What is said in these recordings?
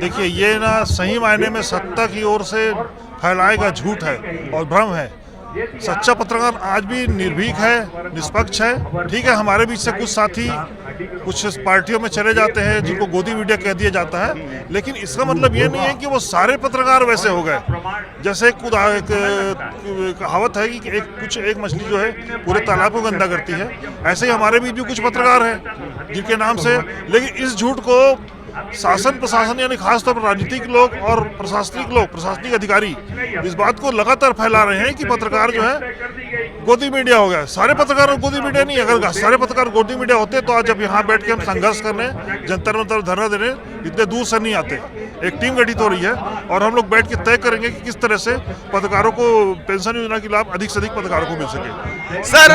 देखिए, ये ना सही मायने में सत्ता की ओर से फैलाए गया झूठ है और भ्रम है। सच्चा पत्रकार आज भी निर्भीक है, निष्पक्ष है। ठीक है, हमारे बीच से कुछ साथी कुछ पार्टियों में चले जाते हैं जिनको गोदी मीडिया कह दिया जाता है, लेकिन इसका मतलब ये नहीं है कि वो सारे पत्रकार वैसे हो गए। जैसे एक कहावत है कि एक मछली जो है पूरे तालाब को गंदा करती है, ऐसे ही हमारे बीच भी कुछ पत्रकार हैं जिनके नाम से, लेकिन इस झूठ को शासन प्रशासन यानी खासतौर पर राजनीतिक लोग और प्रशासनिक अधिकारी इस बात को लगातार फैला रहे हैं कि पत्रकार जो है गोदी मीडिया हो गया। सारे पत्रकार गोदी मीडिया नहीं, अगर सारे पत्रकार गोदी मीडिया होते तो आज जब यहाँ बैठ के हम संघर्ष करने, जंतर मंतर धरना देने इतने दूर से नहीं आते। एक टीम गठित हो रही है और हम लोग बैठ के तय करेंगे कि किस तरह से पत्रकारों को पेंशन योजना की लाभ अधिक से अधिक पत्रकारों को मिल सके। सर,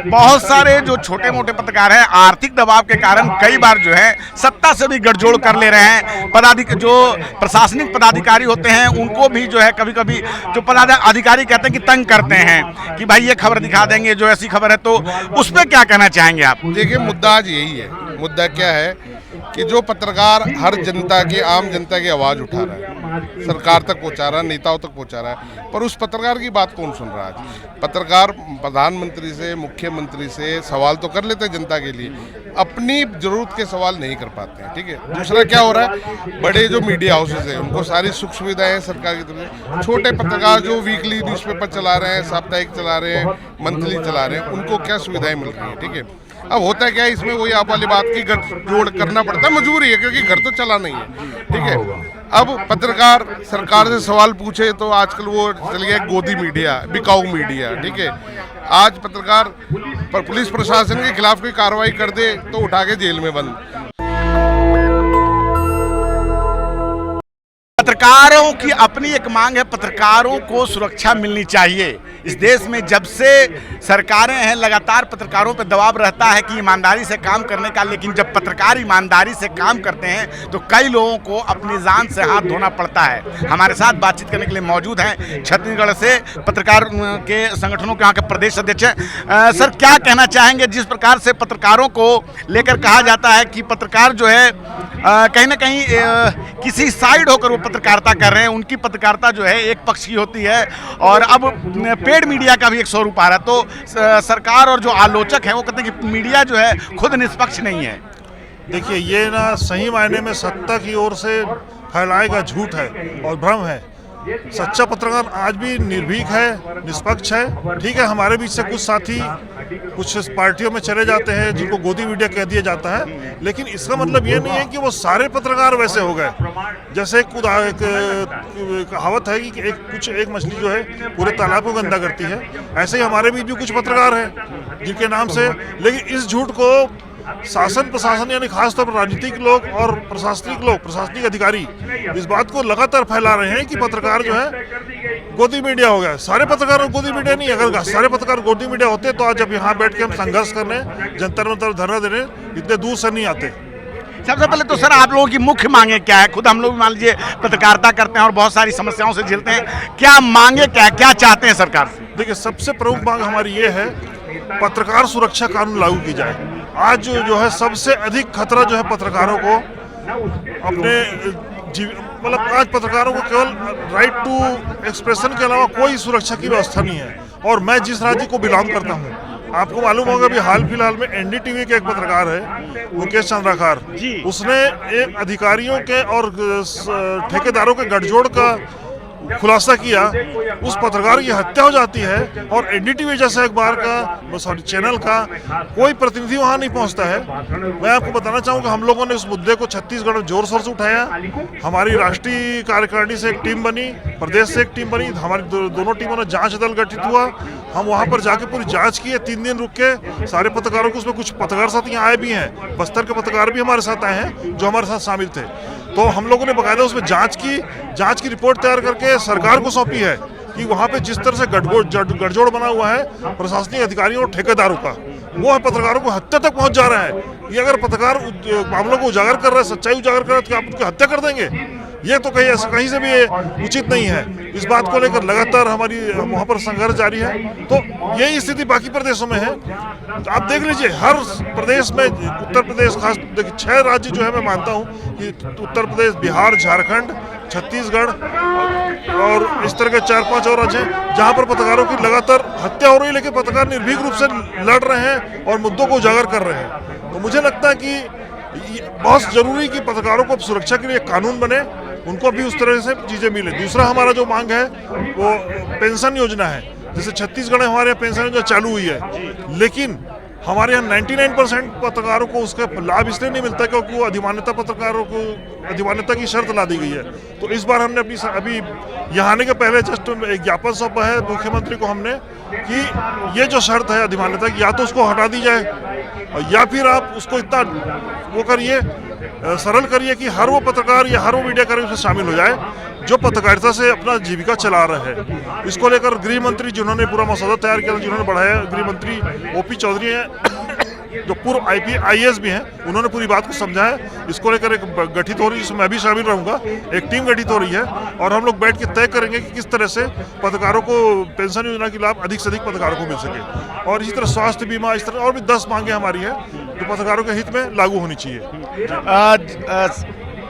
बहुत सारे जो छोटे मोटे पत्रकार हैं आर्थिक दबाव के कारण कई बार जो है सत्ता से भी गठजोड़ कर ले रहे हैं। जो प्रशासनिक पदाधिकारी होते हैं उनको भी जो है कभी कभी जो पदाधिकारी कहते हैं कि तंग करते हैं कि भाई ये खबर दिखा देंगे जो ऐसी खबर है, तो उस पर क्या कहना चाहेंगे आप? देखिए, मुद्दा आज यही है। मुद्दा क्या है कि जो पत्रकार हर जनता की, आम जनता की आवाज़ उठा रहा है, सरकार तक पहुंचा रहा है, नेताओं तक पहुंचा रहा है, पर उस पत्रकार की बात कौन सुन रहा है? पत्रकार प्रधानमंत्री से, मुख्यमंत्री से सवाल तो कर लेते हैं जनता के लिए, अपनी जरूरत के सवाल नहीं कर पाते हैं। ठीक है, दूसरा क्या हो रहा है, बड़े जो मीडिया हाउसेज हैं उनको सारी सुख सुविधाएं सरकार की तरफ से, छोटे पत्रकार जो वीकली न्यूज़पेपर चला रहे हैं, साप्ताहिक चला रहे हैं, मंथली चला रहे हैं, उनको क्या सुविधाएं मिल रही हैं? ठीक है, अब होता है क्या है, इसमें वही आप वाली बात की जोड़ करना पड़ता है, मजबूरी है क्योंकि घर तो चला नहीं है। ठीक है, अब पत्रकार सरकार से सवाल पूछे तो आजकल वो चल गया गोदी मीडिया, बिकाऊ मीडिया। ठीक है, आज पत्रकार पर पुलिस प्रशासन के खिलाफ कोई कार्रवाई कर दे तो उठा के जेल में बंद। पत्रकारों की अपनी एक मांग है, पत्रकारों को सुरक्षा मिलनी चाहिए। इस देश में जब से सरकारें हैं लगातार पत्रकारों पर दबाव रहता है कि ईमानदारी से काम करने का, लेकिन जब पत्रकार ईमानदारी से काम करते हैं तो कई लोगों को अपनी जान से हाथ धोना पड़ता है। हमारे साथ बातचीत करने के लिए मौजूद हैं छत्तीसगढ़ से पत्रकार के संगठनों के यहाँ के प्रदेश अध्यक्ष हैं। सर, क्या कहना चाहेंगे जिस प्रकार से पत्रकारों को लेकर कहा जाता है कि पत्रकार जो है कहीं ना कहीं किसी साइड होकर वो पत्रकारिता कर रहे हैं, उनकी पत्रकारिता जो है एक पक्ष की होती है और अब पेड मीडिया का भी एक स्वरूप आ रहा है, तो सरकार और जो आलोचक हैं वो कहते हैं कि मीडिया जो है खुद निष्पक्ष नहीं है। देखिए, ये ना सही मायने में सत्ता की ओर से फैलाए गया झूठ है और भ्रम है। सच्चा पत्रकार आज भी निर्भीक है, निष्पक्ष है। ठीक है, हमारे बीच से कुछ साथी कुछ पार्टियों में चले जाते हैं जिनको गोदी मीडिया कह दिया जाता है, लेकिन इसका मतलब ये नहीं है कि वो सारे पत्रकार वैसे हो गए। जैसे एक कहावत है कि एक मछली जो है पूरे तालाब को गंदा करती है, ऐसे ही हमारे बीच भी कुछ पत्रकार हैं जिनके नाम से, लेकिन इस झूठ को शासन प्रशासन यानी खासतौर पर राजनीतिक लोग और प्रशासनिक अधिकारी इस बात को लगातार फैला रहे हैं कि पत्रकार जो है गोदी मीडिया हो गया। सारे पत्रकार गोदी मीडिया नहीं, अगर सारे पत्रकार गोदी मीडिया होते तो आज जब यहाँ बैठ के हम संघर्ष करने, जंतर मंतर धरना देने इतने दूर से नहीं आते। सबसे पहले तो सर, आप लोगों की मुख्य मांगे क्या है? खुद हम लोग मान लीजिए पत्रकारिता करते हैं और बहुत सारी समस्याओं से झेलते हैं, क्या मांगे क्या है, क्या चाहते हैं सरकार से? देखिए, सबसे प्रमुख मांग हमारी ये है, पत्रकार सुरक्षा कानून लागू की जाए। आज जो है सबसे अधिक खतरा जो है पत्रकारों को अपने मतलब आज पत्रकारों को केवल राइट टू एक्सप्रेशन के अलावा कोई सुरक्षा की व्यवस्था नहीं है। और मैं जिस राज्य को बिलोंग करता हूँ, आपको मालूम होगा भी हाल फिलहाल में एनडीटीवी के एक पत्रकार है मुकेश चंद्राकार, उसने एक अधिकारियों के और ठेकेदारों के गठजोड़ का खुलासा किया, उस पत्रकार की हत्या हो जाती है और एनडीटीवी जैसे अखबार का चैनल का कोई प्रतिनिधि वहां नहीं पहुंचता है। मैं आपको बताना चाहूँगा, हम लोगों ने उस मुद्दे को छत्तीसगढ़ में जोर शोर से उठाया। हमारी राष्ट्रीय कार्यकारिणी से एक टीम बनी, प्रदेश से एक टीम बनी, हमारी दोनों टीमों ने जांच दल गठित हुआ। हम वहां पर जाके पूरी जांच किए, 3 दिन रुक के सारे पत्रकारों को, उसमें कुछ पत्रकार साथी आए भी हैं, बस्तर के पत्रकार भी हमारे साथ आए हैं जो हमारे साथ शामिल थे। तो हम लोगों ने बकायदा उसमें जांच की रिपोर्ट तैयार करके सरकार को सौंपी है कि वहाँ पे जिस तरह से गठजोड़ बना हुआ है प्रशासनिक अधिकारियों और ठेकेदारों का, वो है पत्रकारों को हत्या तक पहुंच जा रहा है। ये अगर पत्रकार मामलों को उजागर कर रहे हैं, सच्चाई उजागर कर रहे हैं, तो क्या आप उनकी हत्या कर देंगे? ये तो कहीं से भी उचित नहीं है। इस बात को लेकर लगातार हमारी वहाँ पर संघर्ष जारी है। तो यही स्थिति बाकी प्रदेशों में है। तो आप देख लीजिए, हर प्रदेश में, उत्तर प्रदेश खास देखिए, 6 राज्य जो है मैं मानता हूँ कि उत्तर प्रदेश, बिहार, झारखंड, छत्तीसगढ़ और इस तरह के 4-5 और राज्य हैं जहाँ पर पत्रकारों की लगातार हत्या हो रही है, लेकिन पत्रकार निर्भीक रूप से लड़ रहे हैं और मुद्दों को उजागर कर रहे हैं। तो मुझे लगता है कि बहुत जरूरी कि पत्रकारों को सुरक्षा के लिए कानून बने, उनको भी उस तरह से चीजें मिले। दूसरा हमारा जो मांग है वो पेंशन योजना है। जैसे छत्तीसगढ़ में हमारे यहाँ पेंशन योजना चालू हुई है, लेकिन हमारे यहाँ 99% पत्रकारों को उसका लाभ इसलिए नहीं मिलता क्योंकि वो अधिमान्यता पत्रकारों को अधिमान्यता की शर्त ला दी गई है। तो इस बार हमने अभी यहाँ आने के पहले जस्ट एक ज्ञापन सौंपा है मुख्यमंत्री को हमने कि ये जो शर्त है अधिमान्यता की, या तो उसको हटा दी जाए या फिर आप उसको इतना वो करिए, सरल करिए कि हर वो पत्रकार या हर वो मीडिया कर्मी उसमें शामिल हो जाए जो पत्रकारिता से अपना जीविका चला रहे हैं। इसको लेकर गृह मंत्री जिन्होंने पूरा मसौदा तैयार किया, जिन्होंने बढ़ाया, गृह मंत्री ओपी चौधरी हैं जो पूर्व IAS भी हैं, उन्होंने पूरी बात को समझाया। इसको लेकर एक गठित हो रही है, जिसमें मैं भी शामिल रहूंगा, एक टीम गठित हो रही है और हम लोग बैठ के तय करेंगे कि किस तरह से पत्रकारों को पेंशन योजना की लाभ अधिक से अधिक पत्रकारों को मिल सके। और इसी तरह स्वास्थ्य बीमा, इस तरह और भी 10 मांगे हमारी है जो पत्रकारों के हित में लागू होनी चाहिए।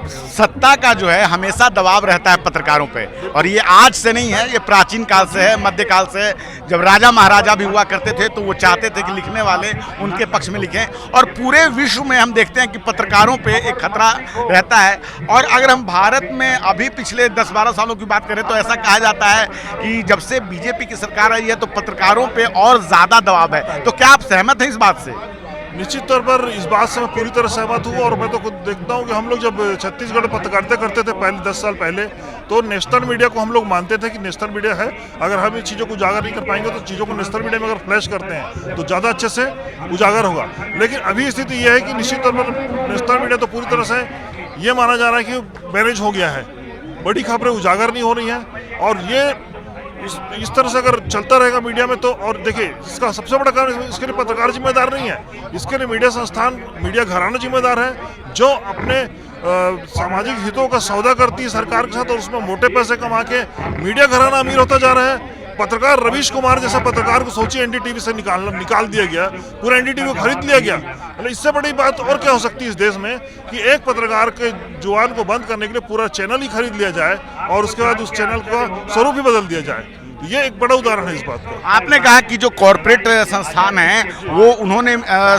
सत्ता का जो है हमेशा दबाव रहता है पत्रकारों पे, और ये आज से नहीं है, ये प्राचीन काल से है, मध्यकाल से है। जब राजा महाराजा भी हुआ करते थे तो वो चाहते थे कि लिखने वाले उनके पक्ष में लिखें, और पूरे विश्व में हम देखते हैं कि पत्रकारों पे एक खतरा रहता है। और अगर हम भारत में अभी पिछले 10-12 सालों की बात करें तो ऐसा कहा जाता है कि जब से BJP की सरकार आई है तो पत्रकारों पे और ज़्यादा दबाव है। तो क्या आप सहमत हैं इस बात से? निश्चित तौर पर इस बात से मैं पूरी तरह सहमत हूँ। और मैं तो खुद देखता हूँ कि हम लोग जब छत्तीसगढ़ में पत्रकारिता करते थे पहले 10 साल पहले, तो नेशनल मीडिया को हम लोग मानते थे कि नेशनल मीडिया है, अगर हम इन चीज़ों को उजागर नहीं कर पाएंगे तो चीज़ों को नेशनल मीडिया में अगर फ्लैश करते हैं तो ज़्यादा अच्छे से उजागर होगा। लेकिन अभी स्थिति यह है कि निश्चित तौर पर नेशनल मीडिया तो पूरी तरह से ये माना जा रहा है कि मैनेज हो गया है, बड़ी खबरें उजागर नहीं हो रही हैं। और ये इस तरह से अगर चलता रहेगा मीडिया में तो, और देखिए इसका सबसे बड़ा कारण, इसके लिए पत्रकार जिम्मेदार नहीं है, इसके लिए मीडिया संस्थान, मीडिया घराना जिम्मेदार है जो अपने सामाजिक हितों का सौदा करती है सरकार के साथ और उसमें मोटे पैसे कमा के मीडिया घराना अमीर होता जा रहा है। पत्रकार रवीश कुमार जैसा पत्रकार को सोचिए NDTV से निकाल दिया गया, पूरा NDTV को खरीद लिया गया। मतलब इससे बड़ी बात और क्या हो सकती है इस देश में कि एक पत्रकार के जुबान को बंद करने के लिए पूरा चैनल ही खरीद लिया जाए और उसके बाद उस चैनल का स्वरूप ही बदल दिया जाए। ये एक बड़ा उदाहरण है इस बात का। आपने कहा कि जो कॉर्पोरेट संस्थान हैं वो उन्होंने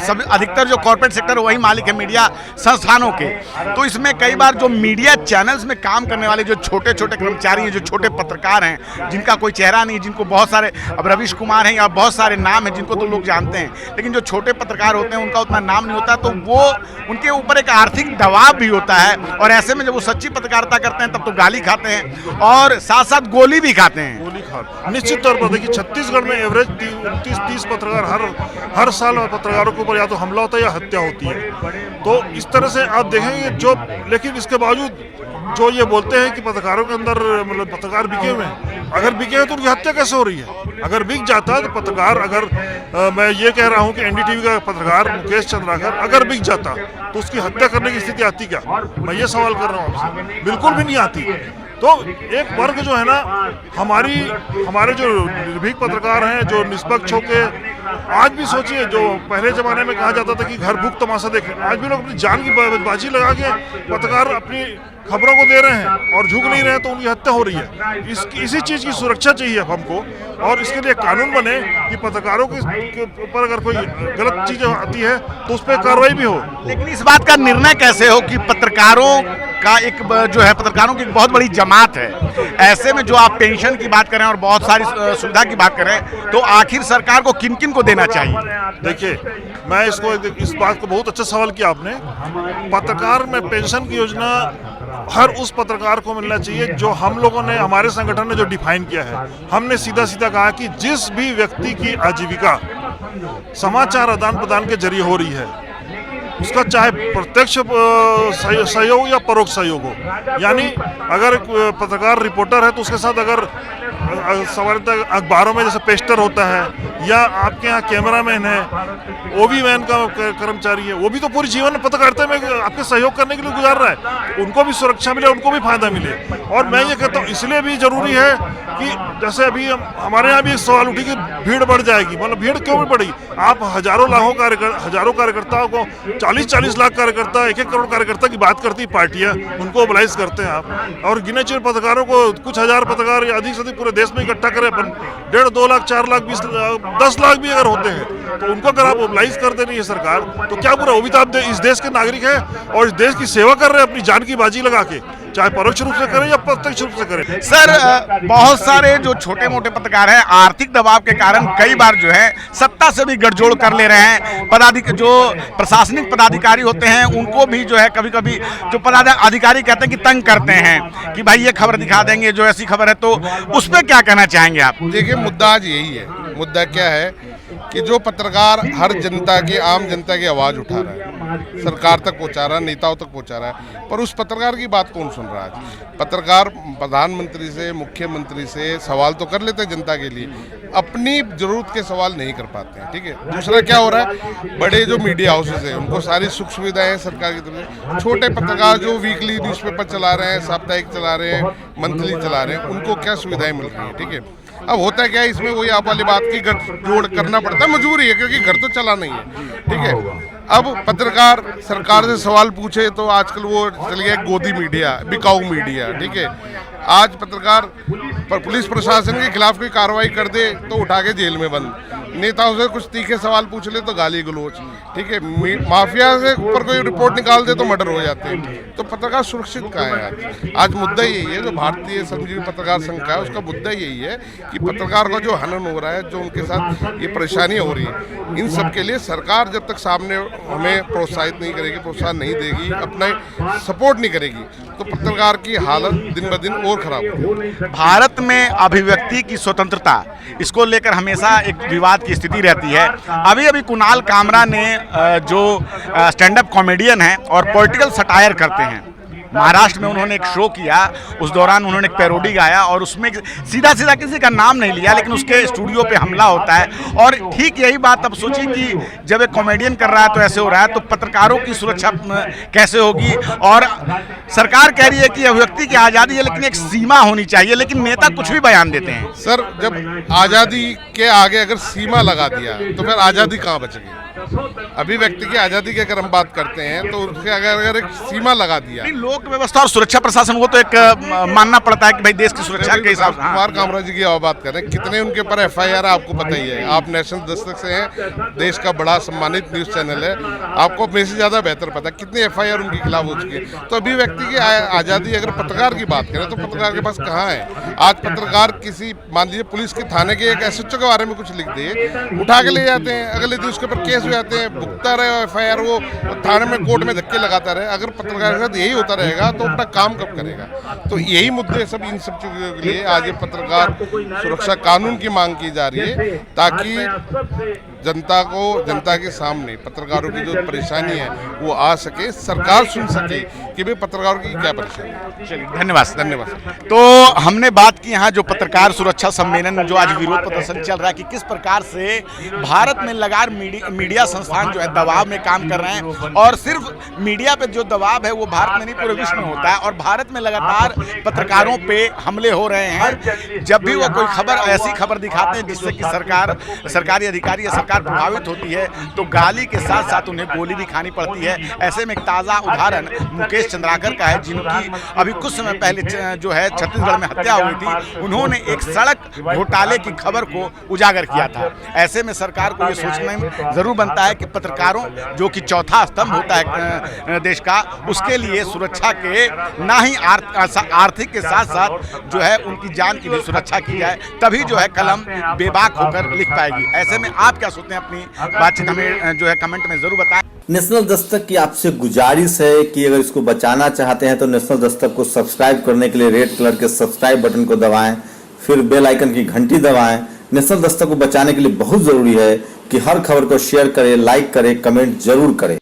सब अधिकतर जो कॉर्पोरेट सेक्टर वही मालिक है मीडिया संस्थानों के, तो इसमें कई बार जो मीडिया चैनल्स में काम करने वाले जो छोटे छोटे कर्मचारी हैं, जो छोटे पत्रकार हैं, जिनका कोई चेहरा नहीं, जिनको बहुत सारे, अब रवीश कुमार हैं या बहुत सारे नाम हैं जिनको तो लोग जानते हैं, लेकिन जो छोटे पत्रकार होते हैं उनका उतना नाम नहीं होता, तो वो उनके ऊपर एक आर्थिक दबाव भी होता है। और ऐसे में जब वो सच्ची पत्रकारिता करते हैं तब तो गाली खाते हैं और साथ साथ गोली भी खाते हैं। गोली खा निश्चित तौर पर देखिए, छत्तीसगढ़ में एवरेज 29-30 पत्रकार हर साल पत्रकारों के ऊपर या तो हमला होता है या हत्या होती है। तो इस तरह से आप देखेंगे जो, लेकिन इसके बावजूद जो ये बोलते हैं कि पत्रकारों के अंदर मतलब पत्रकार बिके हुए हैं, अगर बिके हैं तो उनकी हत्या कैसे हो रही है? अगर बिक जाता तो पत्रकार, अगर मैं ये कह रहा हूँ कि NDTV का पत्रकार मुकेश चंद्राकर अगर बिक जाता तो उसकी हत्या करने की स्थिति आती क्या? मैं ये सवाल कर रहा हूँ आपसे। बिल्कुल भी नहीं आती। तो एक वर्ग जो है ना, हमारे जो निर्भीक पत्रकार हैं, जो निष्पक्ष होके, आज भी सोचिए जो पहले जमाने में कहा जाता था कि घर भूख तमाशा देखे, आज भी लोग अपनी जान की बाजी लगा के पत्रकार अपनी खबरों को दे रहे हैं और झुक नहीं रहे हैं, तो उनकी हत्या हो रही है। इसी चीज़ की सुरक्षा चाहिए हमको, और इसके लिए कानून बने कि पत्रकारों के ऊपर अगर कोई गलत चीज़ आती है तो उस पर कार्रवाई भी हो। लेकिन इस बात का निर्णय कैसे हो कि पत्रकारों का एक जो है, पत्रकारों की एक बहुत बड़ी जमात है, ऐसे में जो आप पेंशन की बात करें और बहुत सारी सुविधा की बात करें, तो आखिर सरकार को किन किन को देना चाहिए? देखिए, मैं इस बात को बहुत अच्छा सवाल किया आपने। पत्रकार में पेंशन की योजना हर उस पत्रकार को मिलना चाहिए जो हम लोगों ने, हमारे संगठन ने जो डिफाइन किया है। हमने सीधा सीधा कहा कि जिस भी व्यक्ति की आजीविका समाचार आदान प्रदान के जरिए हो रही है, उसका चाहे प्रत्यक्ष सहयोग या परोक्ष सहयोग हो, यानी अगर पत्रकार रिपोर्टर है तो उसके साथ अगर सवाल तक अखबारों में जैसे पेस्टर होता है या आपके यहाँ कैमरामैन है, ओबी मैन का कर्मचारी है, वो भी तो पूरी जीवन पत्रकारिता में आपके सहयोग करने के लिए गुजार रहा है, तो उनको भी सुरक्षा मिले, उनको भी फायदा मिले। और मैं ये कहता हूँ इसलिए भी जरूरी है कि जैसे अभी हमारे यहाँ भी एक सवाल उठी कि भीड़ बढ़ जाएगी, मतलब भीड़ क्यों भी बढ़ेगी? आप हजारों कार्यकर्ताओं को 40-40 लाख कार्यकर्ता, 1-1 करोड़ कार्यकर्ता की बात करती पार्टियां, उनको मोबिलाइज करते हैं आप, और गिने चुने पत्रकारों को कुछ हजार पत्रकार या अधिक से अधिक पूरे देश में इकट्ठा करें अपन 1.5-2 लाख 4 लाख 10 लाख भी अगर होते हैं, तो उनको अगर आप मोबिलाइज कर दे रही है सरकार, तो क्या बुरा? वो भी तो आप इस देश के नागरिक हैं और इस देश की सेवा कर रहे हैं अपनी जान की बाजी लगा के, चाहे परोक्ष रूप से करें या प्रत्यक्ष रूप से करें। सर, बहुत सारे जो छोटे मोटे पत्रकार हैं आर्थिक दबाव के कारण कई बार जो है सत्ता से भी गठजोड़ कर ले रहे हैं। जो प्रशासनिक पदाधिकारी होते हैं उनको भी जो है कभी कभी जो पदाधिकारी कहते हैं कि तंग करते हैं कि भाई ये खबर दिखा देंगे जो ऐसी खबर है, तो उस पर क्या कहना चाहेंगे आप? देखिए, मुद्दा आज यही है। मुद्दा क्या है कि जो पत्रकार हर जनता की, आम जनता की आवाज़ उठा रहा है, सरकार तक पहुंचा रहा है, नेताओं तक पहुंचा रहा है, पर उस पत्रकार की बात कौन सुन रहा है? पत्रकार प्रधानमंत्री से, मुख्यमंत्री से सवाल तो कर लेते हैं जनता के लिए, अपनी जरूरत के सवाल नहीं कर पाते हैं। ठीक है। दूसरा क्या हो रहा है, बड़े जो मीडिया हाउसेज हैं उनको सारी सुख सुविधाएं हैं सरकार की तरफ से, छोटे पत्रकार जो वीकली न्यूज़पेपर चला रहे हैं, साप्ताहिक चला रहे हैं, मंथली चला रहे हैं, उनको क्या सुविधाएं मिल रही हैं? ठीक है। अब होता क्या है इसमें, वही आप वाली बात की गठजोड़ करना पड़ता है, मजबूरी है, क्योंकि घर तो चला नहीं है। ठीक है। अब पत्रकार सरकार से सवाल पूछे तो आजकल वो चल गया गोदी मीडिया, बिकाऊ मीडिया। ठीक है। आज पत्रकार पर पुलिस प्रशासन के खिलाफ कोई कार्रवाई कर दे तो उठा के जेल में बंद, नेताओं से कुछ तीखे सवाल पूछ ले तो गाली गलोच। ठीक है। माफिया से ऊपर कोई रिपोर्ट निकाल दे तो मर्डर हो जाते हैं। तो पत्रकार सुरक्षित कहाँ है? आज मुद्दा यही है, जो भारतीय श्रमजीवी पत्रकार संघ का है उसका मुद्दा यही है कि पत्रकार का जो हनन हो रहा है, जो उनके साथ ये परेशानियां हो रही है, इन सब के लिए सरकार जब तक सामने हमें प्रोत्साहित नहीं करेगी, प्रोत्साहन नहीं देगी, अपना सपोर्ट नहीं करेगी, तो पत्रकार की हालत दिन ब दिन और खराब होगी। भारत में अभिव्यक्ति की स्वतंत्रता, इसको लेकर हमेशा एक विवाद की स्थिति रहती है। अभी अभी कुणाल कामरा ने जो स्टैंड अप कॉमेडियन हैं और पॉलिटिकल सटायर करते हैं, महाराष्ट्र में उन्होंने एक शो किया, उस दौरान उन्होंने एक पैरोडी गाया और उसमें सीधा सीधा किसी का नाम नहीं लिया, लेकिन उसके स्टूडियो पे हमला होता है। और ठीक यही बात अब सोचिए कि जब एक कॉमेडियन कर रहा है तो ऐसे हो रहा है, तो पत्रकारों की सुरक्षा कैसे होगी? और सरकार कह रही है कि अभिव्यक्ति की आज़ादी है, लेकिन एक सीमा होनी चाहिए, लेकिन नेता कुछ भी बयान देते हैं। सर, जब आज़ादी के आगे अगर सीमा लगा दिया तो फिर आज़ादी कहाँ बचेगी? अभिव्यक्ति की आज़ादी की अगर हम बात करते हैं तो उसके अगर एक सीमा लगा दिया, लोक व्यवस्था और सुरक्षा प्रशासन, वो तो एक मानना पड़ता है कि भाई देश की सुरक्षा के हिसाब से। कुमार कामरा जी की बात कर रहे हैं, कितने उनके ऊपर एफआईआर आपको पता ही है। आप नेशनल दस्तक से हैं, देश का बड़ा सम्मानित न्यूज चैनल है, आपको मेरे से ज्यादा बेहतर पता है कितनी एफआईआर उनके खिलाफ हो चुकी है। तो अभिव्यक्ति की आज़ादी अगर पत्रकार की बात करें तो पत्रकार के पास कहाँ है? आज पत्रकार किसी, मान लीजिए पुलिस के थाने के एक एसएचओ के बारे में कुछ लिख दे, उठा के ले जाते हैं, अगले दिन उसके ऊपर केस हो जाते हैं, भुगता रहे एफआईआर, वो थाने में कोर्ट में धक्के लगाता रहे। अगर पत्रकार के साथ यही होता रहेगा तो अपना काम कब करेगा? तो यही मुद्दे सब, इन सब चीजों के लिए आज ये पत्रकार सुरक्षा कानून की मांग की जा रही है, ताकि जनता को, जनता के सामने पत्रकारों की जो परेशानी है वो आ सके, सरकार सुन सके कि भाई पत्रकारों की क्या परेशानी है। चलिए, धन्यवाद। धन्यवाद। तो हमने बात की यहाँ जो पत्रकार सुरक्षा सम्मेलन जो आज विरोध प्रदर्शन चल रहा है कि किस प्रकार से भारत में लगातार मीडिया संस्थान जो है दबाव में काम कर रहे हैं, और सिर्फ मीडिया पे जो दबाव है वो भारत में नहीं पूरे विश्व में होता है, और भारत में लगातार पत्रकारों पे हमले हो रहे हैं। जब भी वो कोई खबर, ऐसी खबर दिखाते हैं जिससे कि सरकारी अधिकारी या सरकार प्रभावित होती है, तो गाली के साथ साथ उन्हें गोली भी खानी पड़ती है। ऐसे में एक ताज़ा उदाहरण मुकेश चंद्राकर का है, जिनकी अभी कुछ समय पहले जो है छत्तीसगढ़ में हत्या हुई थी। उन्होंने एक सड़क घोटाले की खबर को उजागर किया था। ऐसे में सरकार को ये सोचना जरूर बनता है कि पत्रकारों, जो कि चौथा स्तंभ होता है देश का, उसके लिए सुरक्षा के ना ही आर्थिक के साथ साथ जो है उनकी जान की भी सुरक्षा की जाए, तभी जो है कलम बेबाक होकर लिख पाएगी। ऐसे में आप क्या सोचते हैं? अपनी बातचीत हमें जो है कमेंट में जरूर बताएं। नेशनल दस्तक की आपसे गुजारिश है कि अगर इसको बचाना चाहते हैं तो नेशनल दस्तक को सब्सक्राइब करने के लिए रेड कलर के सब्सक्राइब बटन को दबाएं, फिर बेल आइकन की घंटी दबाएं। नेशनल दस्तक को बचाने के लिए बहुत जरूरी है कि हर खबर को शेयर करें, लाइक करें, कमेंट जरूर करें।